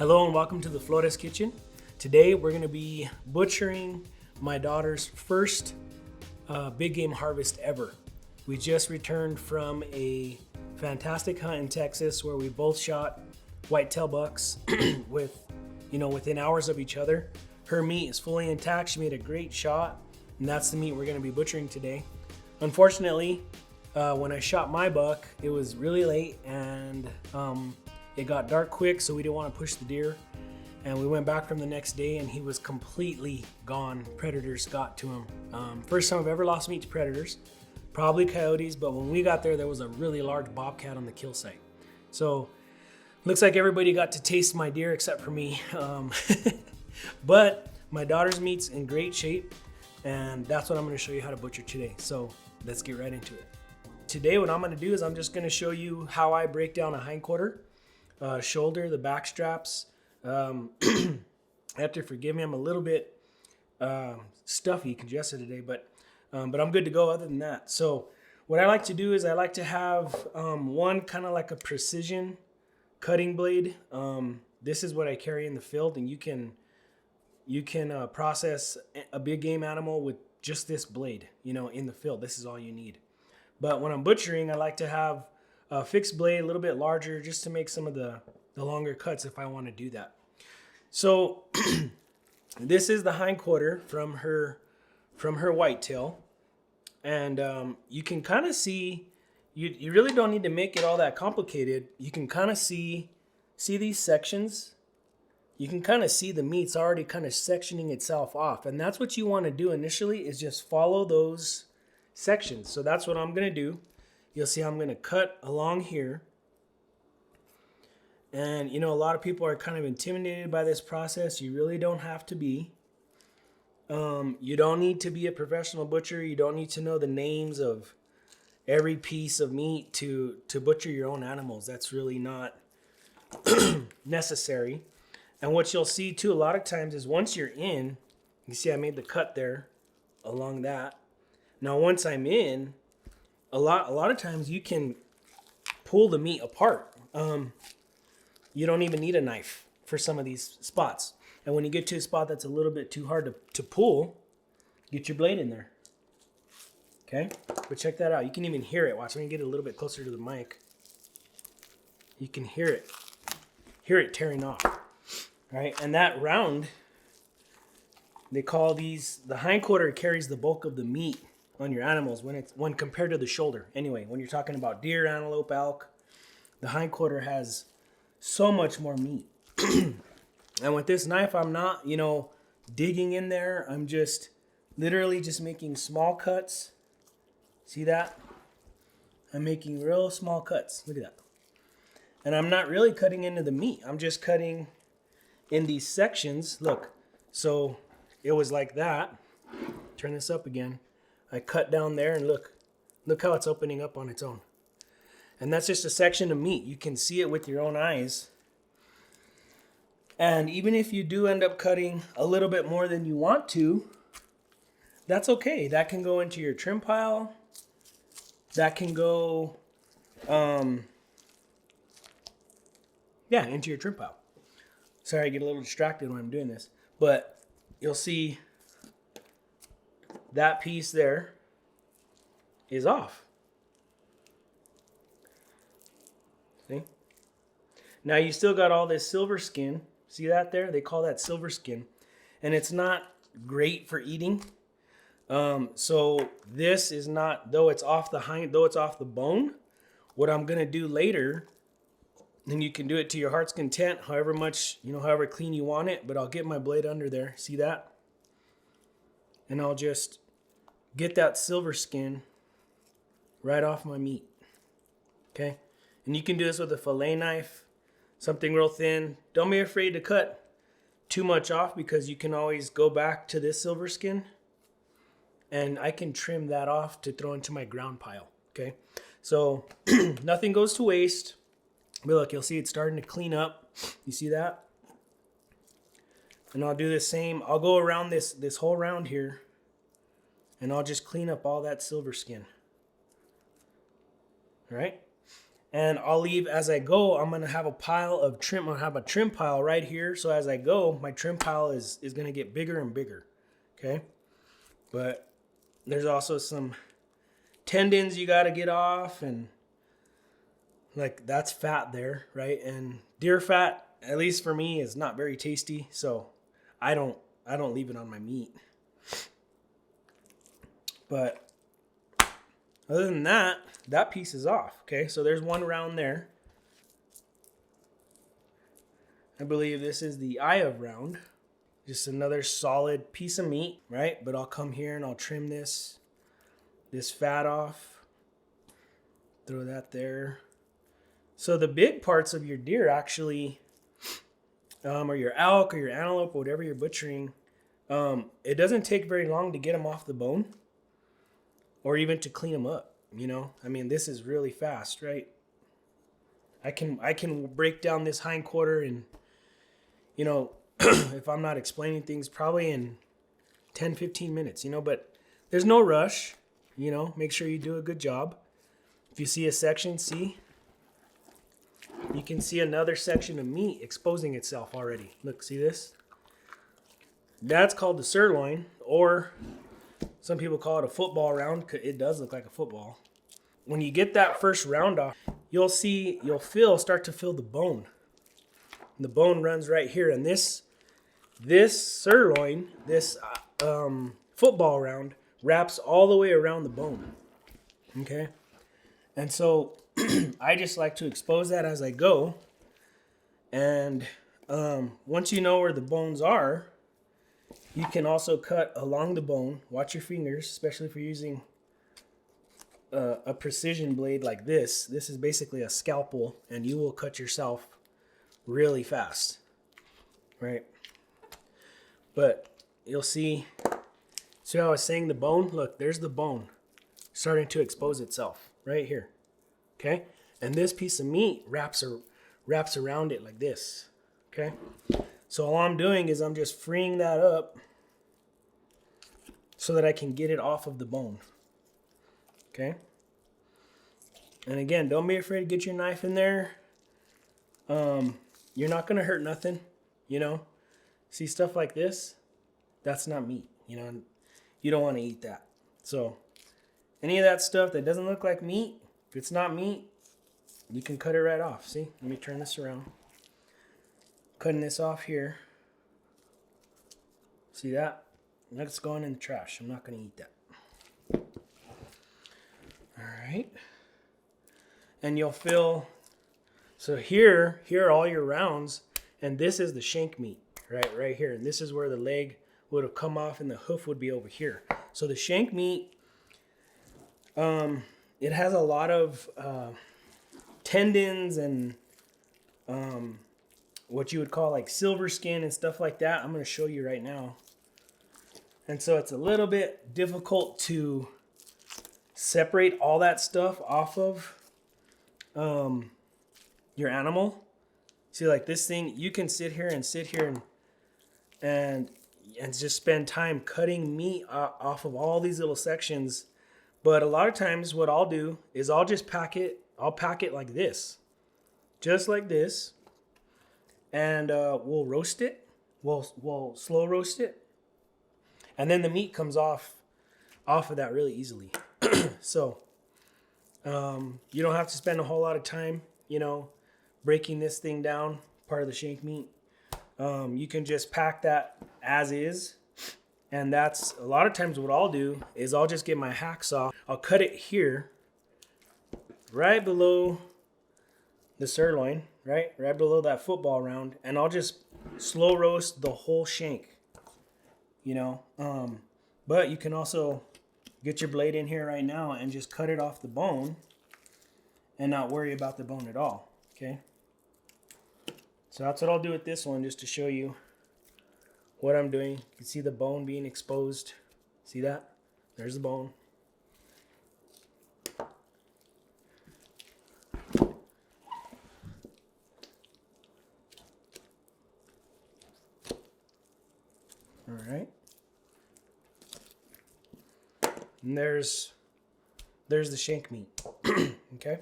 Hello and welcome to the Flores Kitchen. Today we're going to be butchering my daughter's first big game harvest ever. We just returned from a fantastic hunt in Texas where we both shot whitetail bucks within hours of each other. Her meat is fully intact. She made a great shot, and that's the meat we're going to be butchering today. Unfortunately, when I shot my buck, it was really late and it got dark quick, so we didn't want to push the deer. And we went back from the next day and he was completely gone. Predators got to him. First time I've ever lost meat to predators, probably coyotes, but when we got there was a really large bobcat on the kill site. So looks like everybody got to taste my deer except for me. But my daughter's meat's in great shape, and that's what I'm going to show you how to butcher today. So let's get right into it. Today what I'm going to do is I'm just going to show you how I break down a hindquarter, shoulder, the back straps. You have to forgive me, I'm a little bit stuffy, congested today, but I'm good to go other than that. So what I like to do is I like to have one kind of like a precision cutting blade. This is what I carry in the field, and you can process a big game animal with just this blade, in the field. This is all you need. But when I'm butchering, I like to have a fixed blade, a little bit larger, just to make some of the longer cuts if I want to do that. So this is the hindquarter from her whitetail, and you can kind of see. You really don't need to make it all that complicated. You can kind of see these sections. You can kind of see the meat's already kind of sectioning itself off, and that's what you want to do initially, is just follow those sections. So that's what I'm going to do. You'll see I'm going to cut along here. And, a lot of people are kind of intimidated by this process. You really don't have to be. You don't need to be a professional butcher. You don't need to know the names of every piece of meat to butcher your own animals. That's really not necessary. And what you'll see, too, a lot of times is once you're in, you see I made the cut there along that. Now, once I'm in, a lot of times you can pull the meat apart. You don't even need a knife for some of these spots. And when you get to a spot that's a little bit too hard to pull, get your blade in there. Okay? But check that out. You can even hear it. Watch, let me get it a little bit closer to the mic. You can hear it. Hear it tearing off. All right? And that round, they call these, the hindquarter carries the bulk of the meat on your animals when compared to the shoulder. Anyway, when you're talking about deer, antelope, elk, the hindquarter has so much more meat. And with this knife, I'm not, digging in there. I'm just literally just making small cuts. See that? I'm making real small cuts. Look at that. And I'm not really cutting into the meat. I'm just cutting in these sections. Look, so it was like that. Turn this up again. I cut down there, and look how it's opening up on its own. And that's just a section of meat. You can see it with your own eyes. And even if you do end up cutting a little bit more than you want to, that's okay. That can go into your trim pile. That can go, into your trim pile. Sorry, I get a little distracted when I'm doing this. But you'll see that piece there is off. See? Now you still got all this silver skin. See that there? They call that silver skin. And it's not great for eating. So this is not, though it's off the bone, what I'm going to do later, and you can do it to your heart's content, however clean you want it, but I'll get my blade under there. See that? And I'll just get that silver skin right off my meat. Okay? And you can do this with a fillet knife, something real thin. Don't be afraid to cut too much off, because you can always go back to this silver skin and I can trim that off to throw into my ground pile. Okay? So nothing goes to waste. But look, you'll see it's starting to clean up. You see that? And I'll do the same. I'll go around this whole round here, and I'll just clean up all that silver skin. All right? And I'll leave as I go. I'm gonna have a pile of trim. I'll have a trim pile right here. So as I go, my trim pile is gonna get bigger and bigger. Okay. But there's also some tendons you gotta get off, and like that's fat there, right? And deer fat, at least for me, is not very tasty. So I don't leave it on my meat. But other than that, that piece is off. Okay, so there's one round there. I believe this is the eye of round. Just another solid piece of meat, right? But I'll come here and I'll trim this fat off. Throw that there. So the big parts of your deer actually, or your elk or your antelope, or whatever you're butchering, it doesn't take very long to get them off the bone, or even to clean them up. You know, I mean, this is really fast, right? I can break down this hindquarter and, you know, if I'm not explaining things, probably in 10, 15 minutes, you know, but there's no rush, you know, make sure you do a good job. If you see a section, see, you can see another section of meat exposing itself already. Look, see this? That's called the sirloin, or some people call it a football round. It does look like a football. When you get that first round off, you'll start to feel the bone. And the bone runs right here, and this sirloin, this football round, wraps all the way around the bone. Okay, and so I just like to expose that as I go. And once you know where the bones are, you can also cut along the bone. Watch your fingers, especially if you're using a precision blade like this. This is basically a scalpel, and you will cut yourself really fast, right? But you'll see how I was saying the bone? Look, there's the bone starting to expose itself right here, okay? And this piece of meat wraps around it like this, okay? So all I'm doing is I'm just freeing that up so that I can get it off of the bone. Okay? And again, don't be afraid to get your knife in there. You're not going to hurt nothing, you know? See stuff like this? That's not meat, you know? You don't want to eat that. So any of that stuff that doesn't look like meat, if it's not meat, you can cut it right off. See? Let me turn this around. Cutting this off here. See that? That's going in the trash. I'm not going to eat that. All right. And you'll feel, so here are all your rounds, and this is the shank meat, right here. And this is where the leg would have come off and the hoof would be over here. So the shank meat, it has a lot of tendons and what you would call like silver skin and stuff like that. I'm going to show you right now. And so it's a little bit difficult to separate all that stuff off of your animal. See, like this thing, you can sit here and just spend time cutting meat off of all these little sections. But a lot of times what I'll do is I'll just pack it like this, just like this. And we'll roast it. We'll slow roast it. And then the meat comes off of that really easily. So you don't have to spend a whole lot of time, you know, breaking this thing down, part of the shank meat. You can just pack that as is. And that's a lot of times what I'll do is I'll just get my hacksaw. I'll cut it here, right below the sirloin, right below that football round. And I'll just slow roast the whole shank, you know. But you can also get your blade in here right now and just cut it off the bone and not worry about the bone at all, okay? So that's what I'll do with this one, just to show you what I'm doing. You can see the bone being exposed. See that? There's the bone. All right. And there's the shank meat. Okay.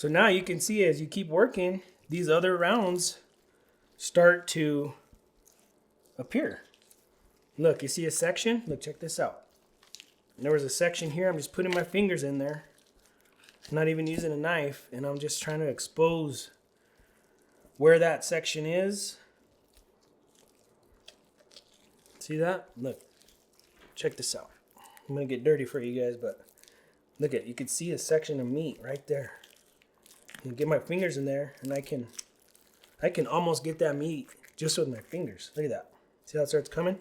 So now you can see as you keep working, these other rounds start to appear. Look, you see a section? Look, check this out. There was a section here. I'm just putting my fingers in there. I'm not even using a knife, and I'm just trying to expose where that section is. See that? Look, check this out. I'm gonna get dirty for you guys, but look at, you can see a section of meat right there. And get my fingers in there, and I can almost get that meat just with my fingers. Look at that. See how it starts coming?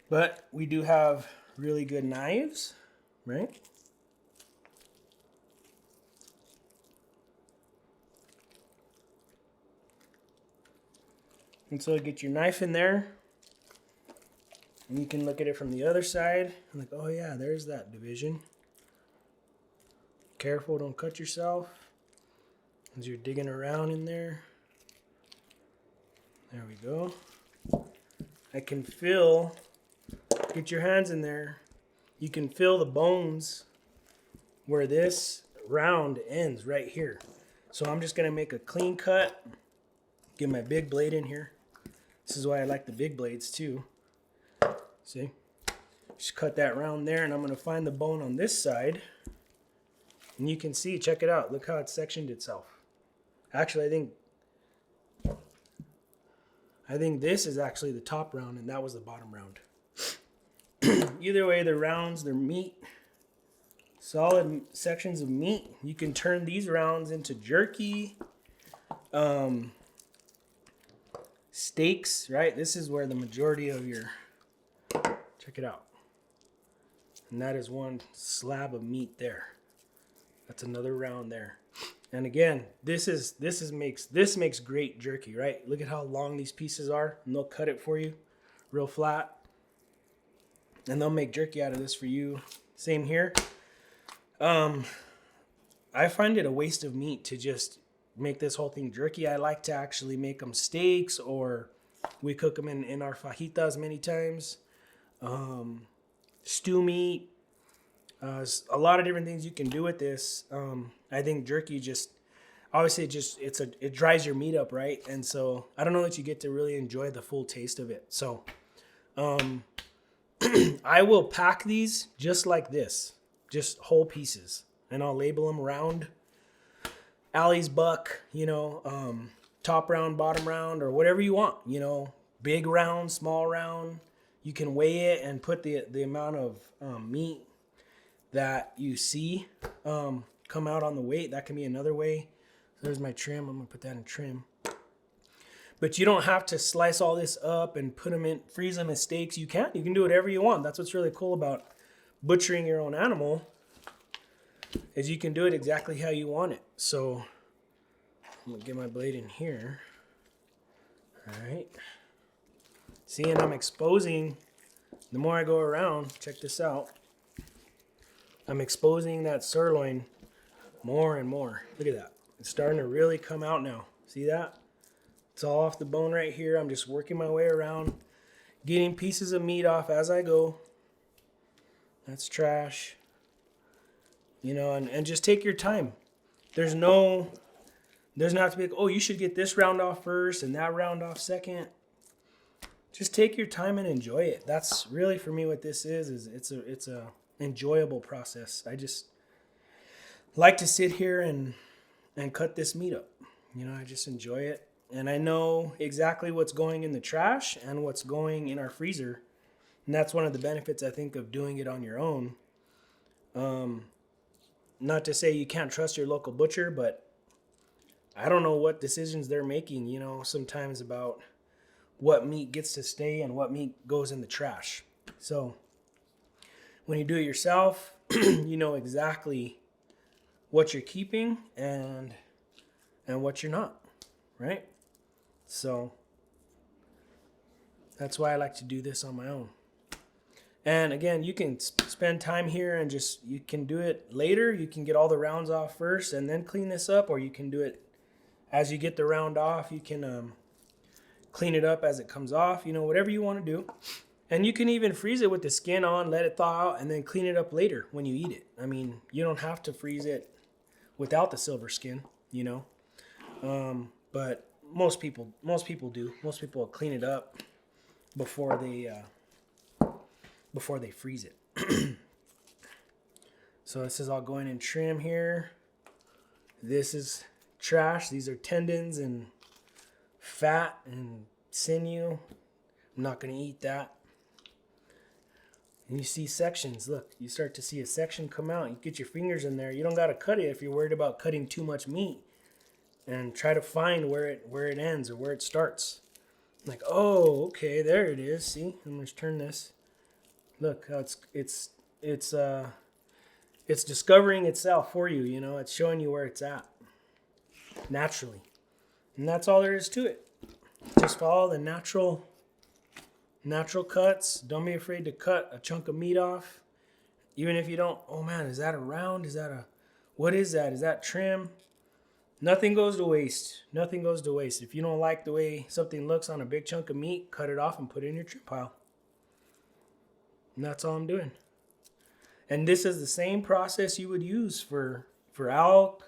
But we do have really good knives, right? And so get your knife in there, and you can look at it from the other side. I'm like, oh yeah, there's that division. Careful, don't cut yourself as you're digging around in there. There we go. I can feel, get your hands in there, you can feel the bones where this round ends right here. So I'm just gonna make a clean cut, get my big blade in here. This is why I like the big blades too. See? Just cut that round there, and I'm gonna find the bone on this side. And you can see, check it out. Look how it sectioned itself. Actually, I think this is actually the top round, and that was the bottom round. Either way, the rounds, they're meat. Solid sections of meat. You can turn these rounds into jerky. Steaks, right? This is where the majority of your, check it out. And that is one slab of meat there. That's another round there. And again, this makes great jerky, right? Look at how long these pieces are, and they'll cut it for you real flat. And they'll make jerky out of this for you. Same here. I find it a waste of meat to just make this whole thing jerky. I like to actually make them steaks, or we cook them in our fajitas many times. Stew meat. A lot of different things you can do with this. I think jerky obviously it dries your meat up, right? And so I don't know that you get to really enjoy the full taste of it. So I will pack these just like this, just whole pieces, and I'll label them round. Allie's buck, top round, bottom round, or whatever you want, big round, small round. You can weigh it and put the amount of meat that you see come out on the weight. That can be another way. So there's my trim. I'm gonna put that in trim. But you don't have to slice all this up and freeze them as steaks. You can do whatever you want. That's what's really cool about butchering your own animal, is you can do it exactly how you want it. So I'm gonna get my blade in here. All right. See, and I'm exposing, the more I go around, check this out. I'm exposing that sirloin more and more. Look at that. It's starting to really come out now. See that? It's all off the bone right here. I'm just working my way around, getting pieces of meat off as I go. That's trash. And just take your time. There's not to be like, oh, you should get this round off first and that round off second. Just take your time and enjoy it. That's really, for me, what this is it's a enjoyable process. I just like to sit here and cut this meat up. I just enjoy it. And I know exactly what's going in the trash and what's going in our freezer. And that's one of the benefits, I think, of doing it on your own. Not to say you can't trust your local butcher, but I don't know what decisions they're making, sometimes about what meat gets to stay and what meat goes in the trash. So when you do it yourself, you know exactly what you're keeping and what you're not, right? So that's why I like to do this on my own. And again, you can spend time here and you can do it later. You can get all the rounds off first and then clean this up, or you can do it as you get the round off. You can clean it up as it comes off, whatever you want to do. And you can even freeze it with the skin on, let it thaw out, and then clean it up later when you eat it. I mean, you don't have to freeze it without the silver skin, you know. But most people do. Most people clean it up before they freeze it. So this is all going in trim here. This is trash. These are tendons and fat and sinew. I'm not going to eat that. And you see sections. Look, you start to see a section come out. You get your fingers in there. You don't got to cut it if you're worried about cutting too much meat. And try to find where it ends or where it starts. Like, oh, okay, there it is. See, I'm going to turn this. Look how it's discovering itself for you, you know. It's showing you where it's at naturally. And that's all there is to it. Just follow the natural cuts. Don't be afraid to cut a chunk of meat off. Even if you don't, oh man, is that a round? What is that? Is that trim? Nothing goes to waste. Nothing goes to waste. If you don't like the way something looks on a big chunk of meat, cut it off and put it in your trim pile. And that's all I'm doing. And this is the same process you would use for elk,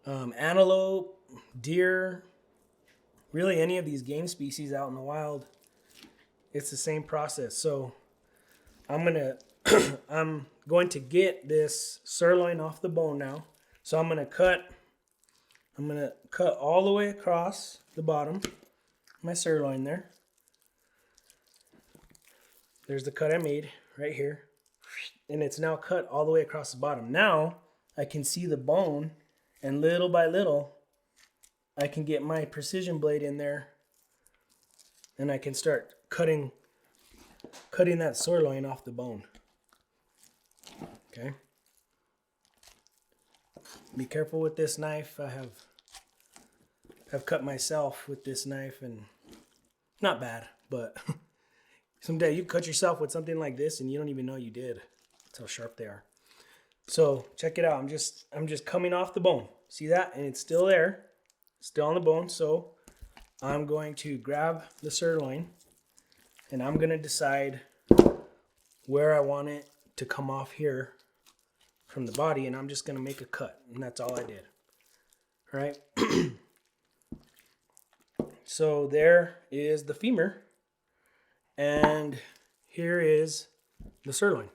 antelope, deer, really any of these game species out in the wild. It's the same process. So I'm going to get this sirloin off the bone now. So I'm going to cut all the way across the bottom, my sirloin there. There's the cut I made right here. And it's now cut all the way across the bottom. Now I can see the bone, and little by little, I can get my precision blade in there, and I can start cutting that sirloin off the bone. Okay. Be careful with this knife. I have cut myself with this knife, and not bad, but someday you cut yourself with something like this and you don't even know you did. That's how sharp they are. So check it out. I'm just coming off the bone. See that? And it's still there, still on the bone. So I'm going to grab the sirloin, and I'm going to decide where I want it to come off here from the body, and I'm just going to make a cut, and that's all I did. All right. So there is the femur, and here is the sirloin.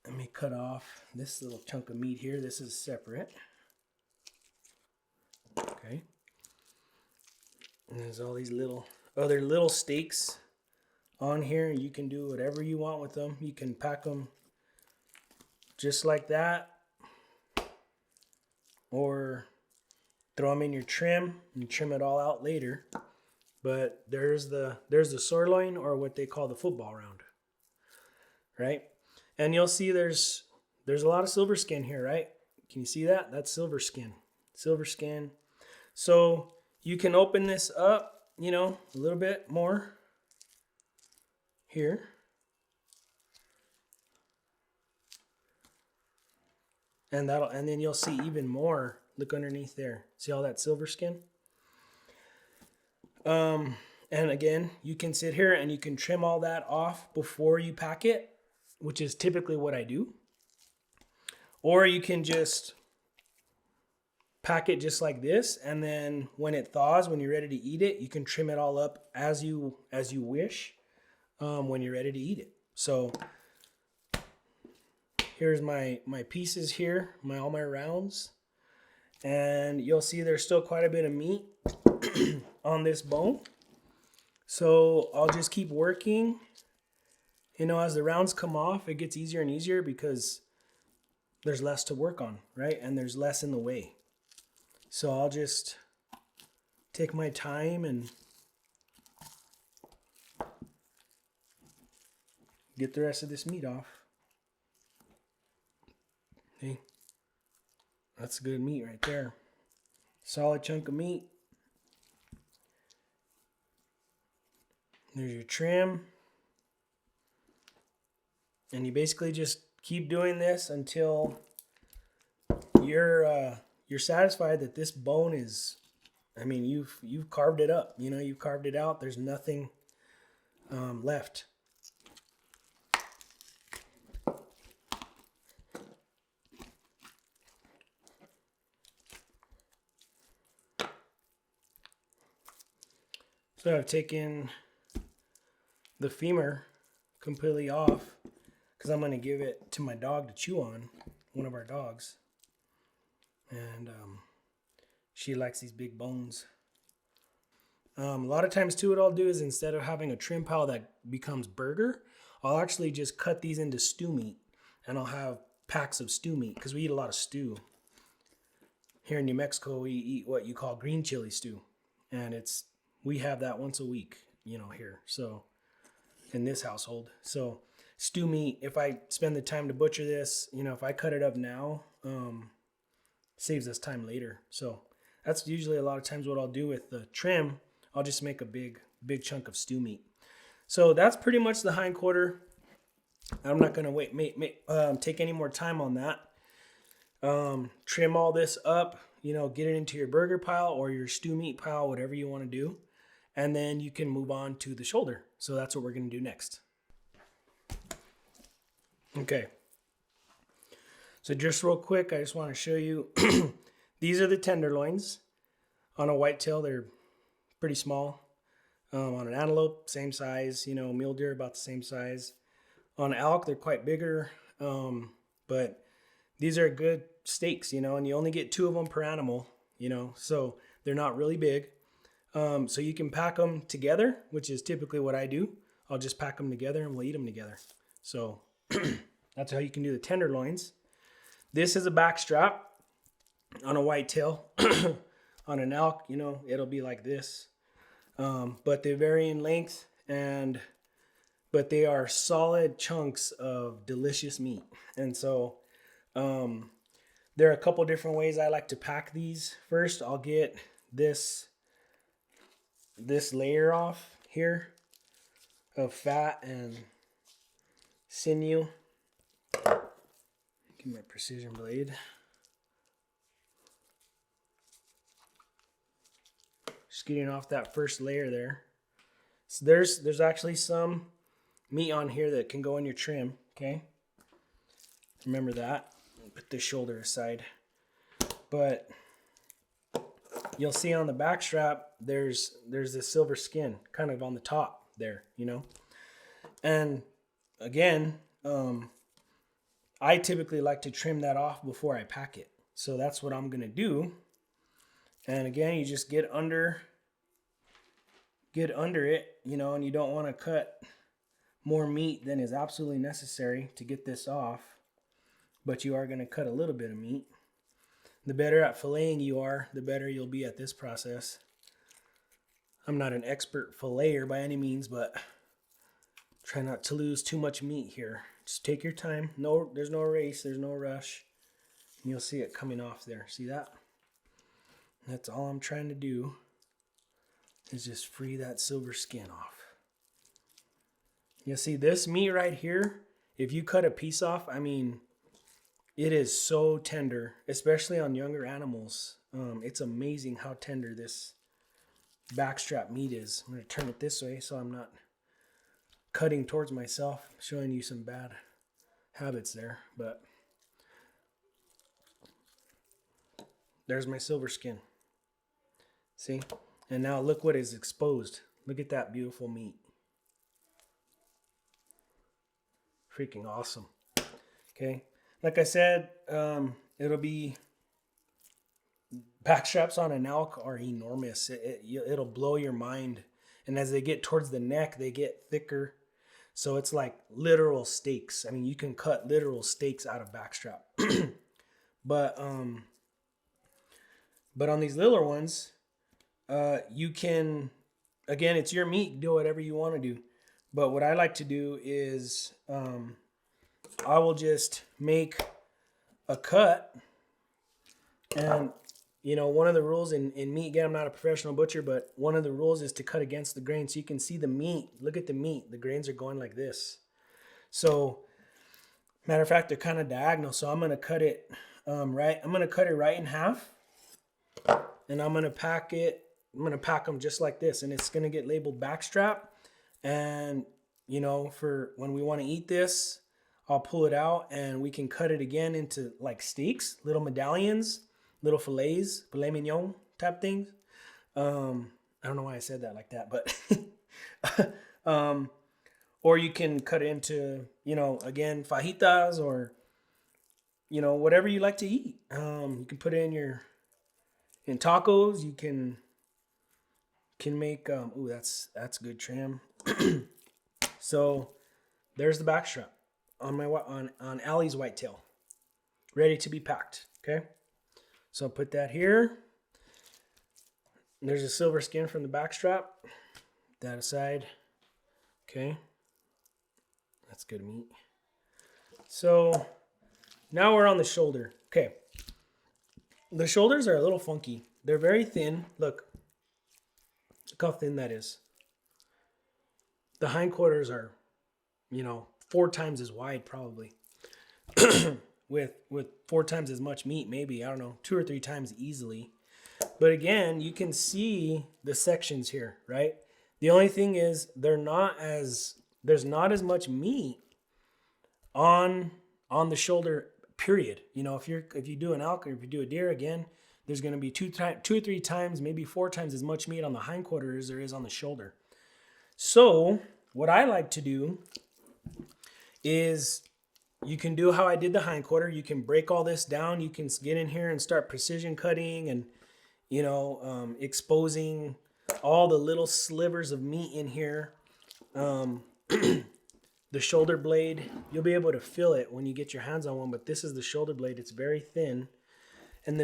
Let me cut off this little chunk of meat here. This is separate. Okay. And there's all these other little steaks on here. You can do whatever you want with them. You can pack them just like that, or throw them in your trim and trim it all out later. But there's the sirloin, or what they call the football round, right? And you'll see there's a lot of silver skin here, right? Can you see that? That's silver skin. Silver skin. So you can open this up, you know, a little bit more here. And then you'll see even more. Look underneath there. See all that silver skin? And again, you can sit here and you can trim all that off before you pack it, which is typically what I do. Or you can just pack it just like this, and then when it thaws, when you're ready to eat it, you can trim it all up as you wish when you're ready to eat it. So here's my pieces here, all my rounds. And you'll see there's still quite a bit of meat on this bone. So I'll just keep working. You know, as the rounds come off, it gets easier and easier because there's less to work on, right? And there's less in the way. So I'll just take my time and get the rest of this meat off. See? That's good meat right there. Solid chunk of meat. There's your trim. And you basically just keep doing this until you're satisfied that this bone is, I mean, you've carved it up. You know, you've carved it out. There's nothing left. So I've taken the femur completely off because I'm going to give it to my dog to chew on, one of our dogs. And she likes these big bones. A lot of times too, what I'll do is instead of having a trim pile that becomes burger, I'll actually just cut these into stew meat, and I'll have packs of stew meat because we eat a lot of stew. Here in New Mexico, we eat what you call green chili stew, and we have that once a week, here. So in this household, so stew meat. If I spend the time to butcher this, if I cut it up now, saves us time later. So that's usually a lot of times what I'll do with the trim. I'll just make a big chunk of stew meat. So that's pretty much the hindquarter. I'm not gonna take any more time on that. Trim all this up, get it into your burger pile or your stew meat pile, whatever you want to do, and then you can move on to the shoulder. So that's what we're gonna do next. Okay. So just real quick, I just want to show you. These are the tenderloins. On a whitetail, they're pretty small. On an antelope, same size. Mule deer about the same size. On elk, they're quite bigger. But these are good steaks, and you only get 2 of them per animal, so they're not really big. So you can pack them together, which is typically what I do. I'll just pack them together and we'll eat them together. So that's how you can do the tenderloins. This is a backstrap on a whitetail. On an elk, it'll be like this. But they vary in length, but they are solid chunks of delicious meat. And so there are a couple different ways I like to pack these. First, I'll get this layer off here of fat and sinew. Get my precision blade. Just getting off that first layer there. So there's actually some meat on here that can go in your trim, okay? Remember that. Put the shoulder aside. But you'll see on the back strap, there's this silver skin kind of on the top there, And again, I typically like to trim that off before I pack it. So that's what I'm going to do. And again, you just get under it, and you don't want to cut more meat than is absolutely necessary to get this off. But you are going to cut a little bit of meat. The better at filleting you are, the better you'll be at this process. I'm not an expert filleter by any means, but try not to lose too much meat here. Just take your time. No, there's no race, there's no rush. And you'll see it coming off there. See that? That's all I'm trying to do, is just free that silver skin off. You see this meat right here, if you cut a piece off, it is so tender, especially on younger animals. It's amazing how tender this backstrap meat is. I'm going to turn it this way so I'm not cutting towards myself, showing you some bad habits there. But there's my silver skin. See? And now look what is exposed. Look at that beautiful meat. Freaking awesome. Okay. Like I said, it'll be, backstraps on an elk are enormous. It'll blow your mind. And as they get towards the neck, they get thicker. So it's like literal steaks. You can cut literal steaks out of backstrap. But on these littler ones, you can, again, it's your meat. Do whatever you want to do. But what I like to do is I will just make a cut. And, one of the rules in meat, again, I'm not a professional butcher, but one of the rules is to cut against the grain. So you can see the meat. Look at the meat. The grains are going like this. So, matter of fact, they're kind of diagonal. So I'm going to cut it right. I'm going to cut it right in half. And I'm going to pack it. I'm going to pack them just like this. And it's going to get labeled backstrap. And, for when we want to eat this, I'll pull it out and we can cut it again into like steaks, little medallions, little filet mignon type things. I don't know why I said that like that, but or you can cut it into, again, fajitas, or whatever you like to eat. You can put it in tacos. You can make ooh, that's good trim. So there's the backstrap on my on Allie's whitetail, ready to be packed. Okay, so I'll put that here. There's a silver skin from the backstrap. That aside. Okay, that's good meat. So now we're on the shoulder. Okay, the shoulders are a little funky. They're very thin. Look how thin that is. The hindquarters are, 4 times as wide probably, with 4 times as much meat, maybe, I don't know, 2 or 3 times easily. But again, you can see the sections here, right? The only thing is there's not as much meat on the shoulder, period. If you do an elk, or if you do a deer, again, there's going to be 2 or 3 times, maybe 4 times as much meat on the hindquarter as there is on the shoulder. So what I like to do is, you can do how I did the hindquarter. You can break all this down. You can get in here and start precision cutting and, exposing all the little slivers of meat in here. The shoulder blade, you'll be able to feel it when you get your hands on one, but this is the shoulder blade. It's very thin. And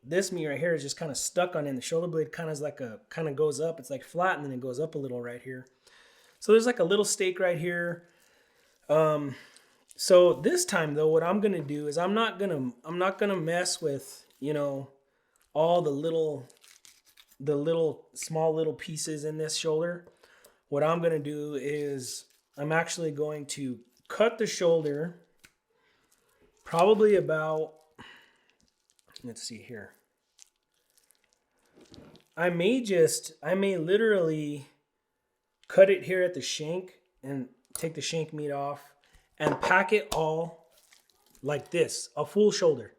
this meat right here is just kind of stuck on it. And the shoulder blade kind of goes up. It's like flat, and then it goes up a little right here. So there's like a little stake right here. So this time though, what I'm gonna do is I'm not gonna mess with all the small little pieces in this shoulder. What I'm gonna do is I'm actually going to cut the shoulder probably about, let's see here. I may literally cut it here at the shank and take the shank meat off and pack it all like this, a full shoulder.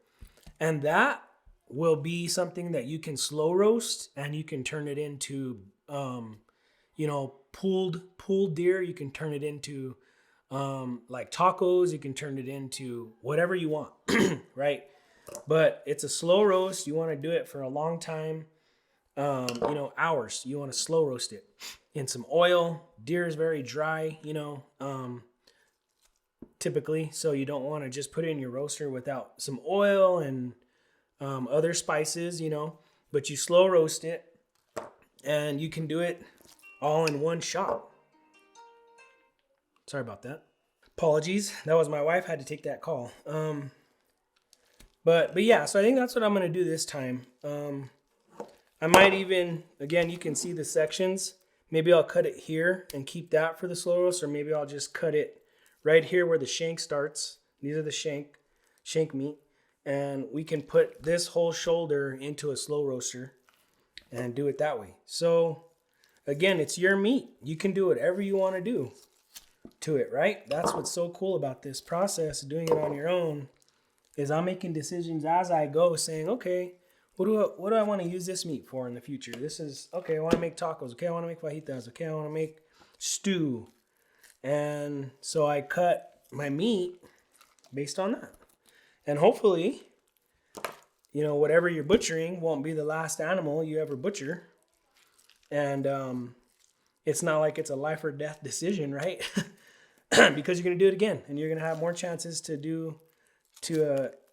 And that will be something that you can slow roast, and you can turn it into, pulled deer. You can turn it into like tacos. You can turn it into whatever you want, right? But it's a slow roast. You want to do it for a long time, hours. You want to slow roast it in some oil. Deer is very dry, typically. So you don't want to just put it in your roaster without some oil and other spices, but you slow roast it, and you can do it all in one shot. Sorry about that. Apologies. That was my wife. Had to take that call. But yeah, so I think that's what I'm going to do this time. I might even, again, you can see the sections. Maybe I'll cut it here and keep that for the slow roast, or maybe I'll just cut it right here where the shank starts. These are the shank meat. And we can put this whole shoulder into a slow roaster and do it that way. So again, it's your meat. You can do whatever you want to do to it, right? That's what's so cool about this process, doing it on your own, is I'm making decisions as I go, saying, okay, what do I want to use this meat for in the future? This is, okay, I want to make tacos. Okay, I want to make fajitas. Okay, I want to make stew. And so I cut my meat based on that. And hopefully, whatever you're butchering won't be the last animal you ever butcher. And it's not like it's a life or death decision, right? Because you're going to do it again, and you're going to have more chances to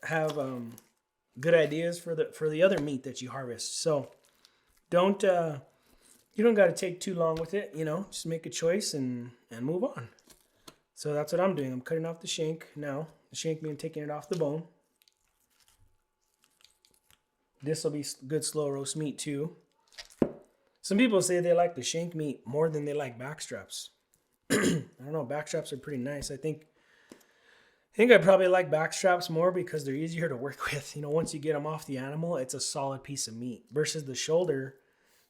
have good ideas for the other meat that you harvest. So you don't got to take too long with it, just make a choice and move on. So that's what I'm doing. I'm cutting off the shank now. The shank meat, taking it off the bone. This will be good slow roast meat too. Some people say they like the shank meat more than they like backstraps. I don't know. Backstraps are pretty nice. I think I probably like backstraps more because they're easier to work with. Once you get them off the animal, it's a solid piece of meat. Versus the shoulder,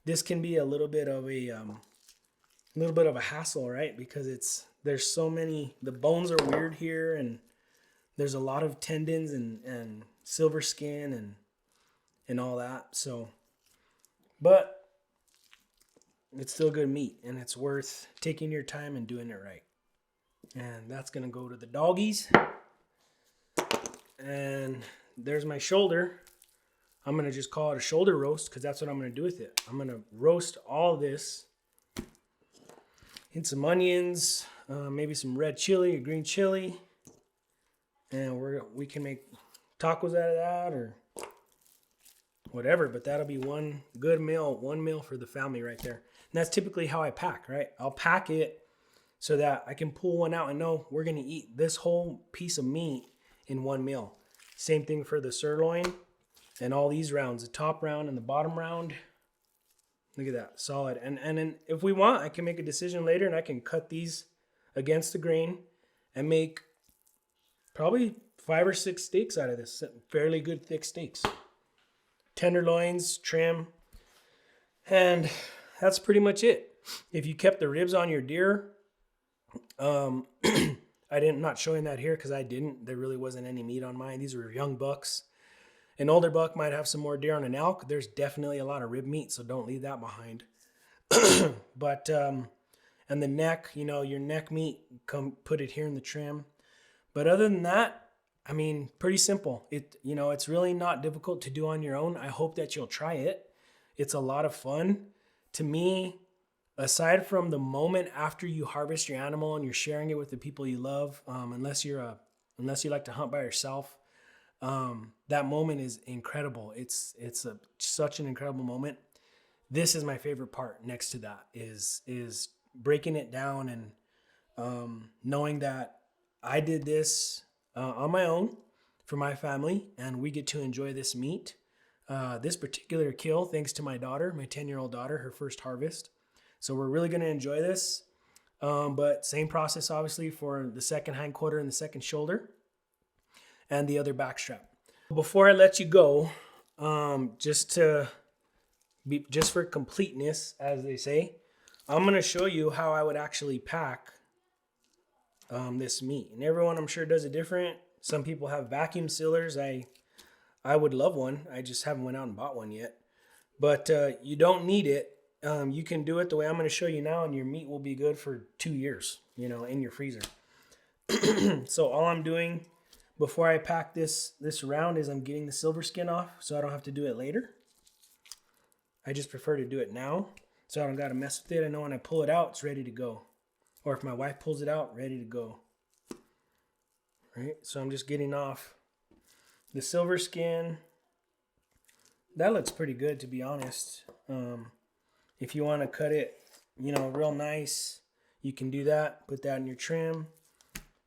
this can be a little bit of a hassle, right? Because there's so many. The bones are weird here, and there's a lot of tendons and silver skin and all that. So, but it's still good meat, and it's worth taking your time and doing it right. And that's gonna go to the doggies. And there's my shoulder. I'm gonna just call it a shoulder roast because that's what I'm gonna do with it. I'm gonna roast all this in some onions, maybe some red chili or green chili, and we can make tacos out of that or whatever. But that'll be one good meal, one meal for the family right there. And that's typically how I pack, right? I'll pack it so that I can pull one out and know we're gonna eat this whole piece of meat in one meal. Same thing for the sirloin and all these rounds, the top round and the bottom round. Look at that, solid. And then if we want, I can make a decision later and I can cut these against the grain and make probably 5 or 6 steaks out of this. Fairly good thick steaks. Tenderloins, trim, and that's pretty much it. If you kept the ribs on your deer, I'm not showing that here because I didn't. There really wasn't any meat on mine. These were young bucks. An older buck might have some more deer on an elk. There's definitely a lot of rib meat, so don't leave that behind. But and the neck, your neck meat, come put it here in the trim. But other than that, I mean, pretty simple. It's really not difficult to do on your own. I hope that you'll try it. It's a lot of fun. To me, aside from the moment after you harvest your animal and you're sharing it with the people you love, unless you like to hunt by yourself, that moment is incredible. It's such an incredible moment. This is my favorite part. Next to that is breaking it down and knowing that I did this on my own for my family, and we get to enjoy this meat. This particular kill, thanks to my daughter, my 10-year-old daughter, her first harvest. So we're really going to enjoy this. But same process, obviously, for the second hindquarter and the second shoulder and the other backstrap. Before I let you go, just for completeness, as they say, I'm going to show you how I would actually pack this meat. And everyone, I'm sure, does it different. Some people have vacuum sealers. I would love one. I just haven't went out and bought one yet. But you don't need it. You can do it the way I'm going to show you now, and your meat will be good for 2 years, in your freezer. So all I'm doing before I pack this round is I'm getting the silver skin off so I don't have to do it later. I just prefer to do it now so I don't got to mess with it. I know when I pull it out, it's ready to go. Or if my wife pulls it out, ready to go. Right? So I'm just getting off the silver skin. That looks pretty good, to be honest. If you want to cut it, real nice, you can do that. Put that in your trim.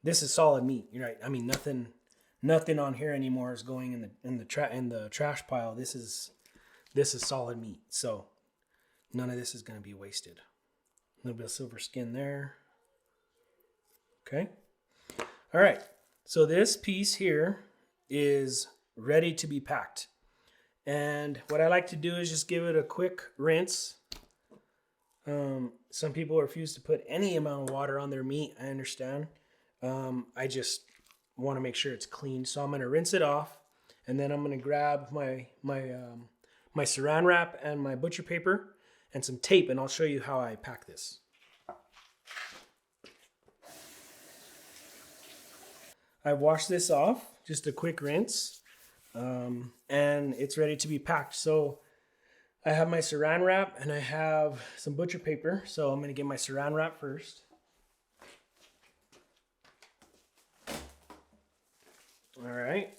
This is solid meat. You're right. I mean, nothing on here anymore is going in the trash pile. This is solid meat. So none of this is going to be wasted. A little bit of silver skin there. Okay. All right. So this piece here is ready to be packed. And what I like to do is just give it a quick rinse. Some people refuse to put any amount of water on their meat. I understand. I just want to make sure it's clean. So I'm going to rinse it off, and then I'm going to grab my saran wrap and my butcher paper and some tape, and I'll show you how I pack this. I've washed this off, just a quick rinse, and it's ready to be packed. So I have my saran wrap and I have some butcher paper. So I'm going to get my saran wrap first. All right.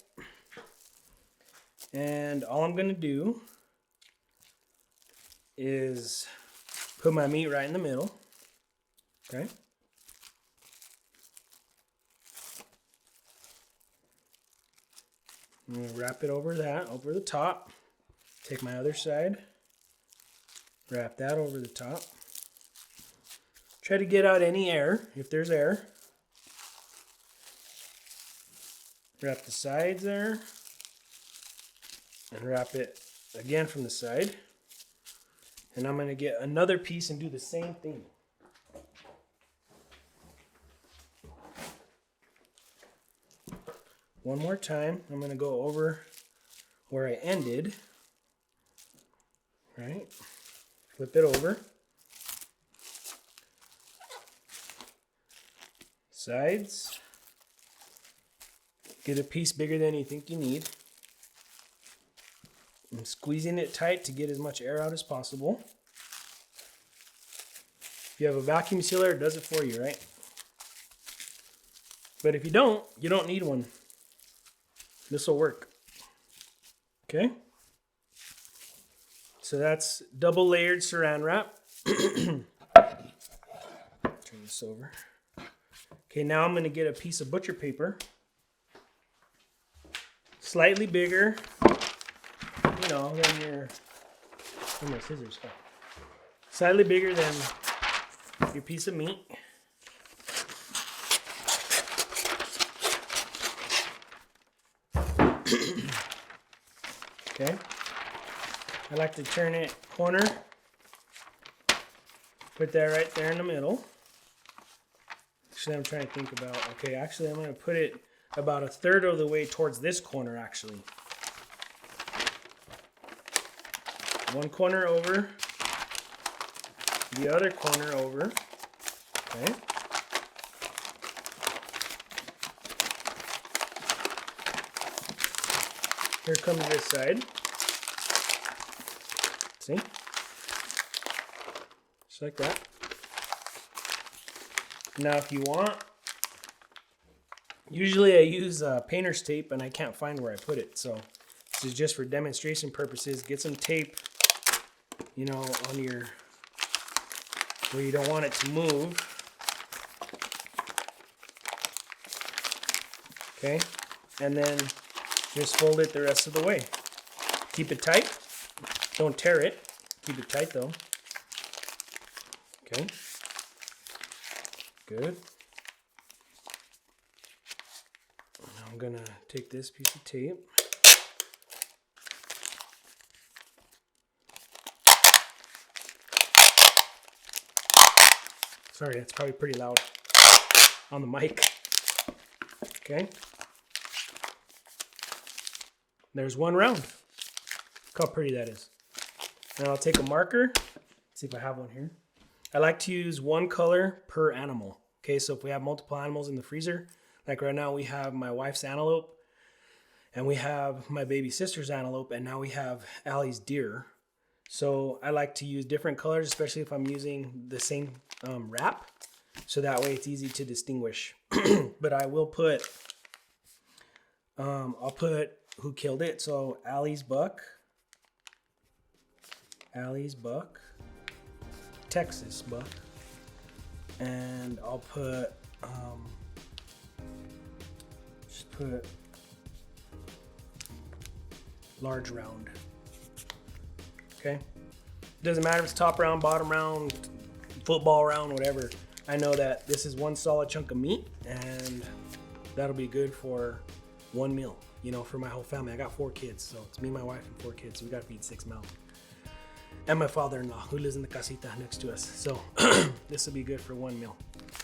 And all I'm going to do is put my meat right in the middle. Okay. I'm going to wrap it over the top. Take my other side. Wrap that over the top. Try to get out any air, if there's air. Wrap the sides there. And wrap it again from the side. And I'm going to get another piece and do the same thing. One more time. I'm going to go over where I ended. Right? Flip it over. sides. Get a piece bigger than you think you need. I'm squeezing it tight to get as much air out as possible. If you have a vacuum sealer, it does it for you, right? But if you don't need one. This will work. Okay? So that's double layered saran wrap. Turn this over. Okay, now I'm going to get a piece of butcher paper. Slightly bigger, you know, than your, where my scissors go. Slightly bigger than your piece of meat. Okay. I like to turn it corner. Put that right there in the middle. Actually, I'm trying to think about, okay, actually I'm going to put it about a third of the way towards this corner, actually. One corner over, the other corner over. Okay. Here comes this side. See? Just like that. Now if you want, usually I use painter's tape and I can't find where I put it. So this is just for demonstration purposes. Get some tape, you know, on your, where you don't want it to move. Okay, and then just fold it the rest of the way. Keep it tight. Don't tear it. Keep it tight though. Okay. Good. Now I'm gonna take this piece of tape. Sorry, that's probably pretty loud on the mic. Okay. There's one round. Look how pretty that is. Now I'll take a marker. Let's see if I have one here. I like to use one color per animal. Okay, so if we have multiple animals in the freezer, like right now we have my wife's antelope, and we have my baby sister's antelope, and now we have Allie's deer. So I like to use different colors, especially if I'm using the same wrap, so that way it's easy to distinguish. But I will put, I'll put who killed it. So Allie's buck, Texas buck, and I'll put, just put large round. Okay, doesn't matter if it's top round, bottom round, football round, whatever. I know that this is one solid chunk of meat, and that'll be good for one meal, you know, for my whole family. I got 4 kids, so it's me, my wife, and 4 kids, so we gotta feed 6 mouths. And my father-in-law, who lives in the casita next to us. So this will be good for one meal.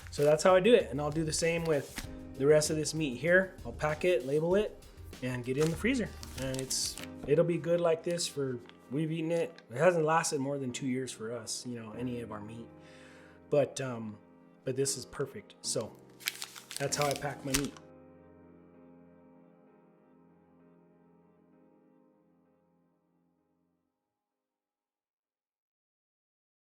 So that's how I do it, and I'll do the same with the rest of this meat here. I'll pack it, label it, and get it in the freezer. And it'll be good like this for, we've eaten it. It hasn't lasted more than 2 years for us, you know, any of our meat. But this is perfect. So that's how I pack my meat.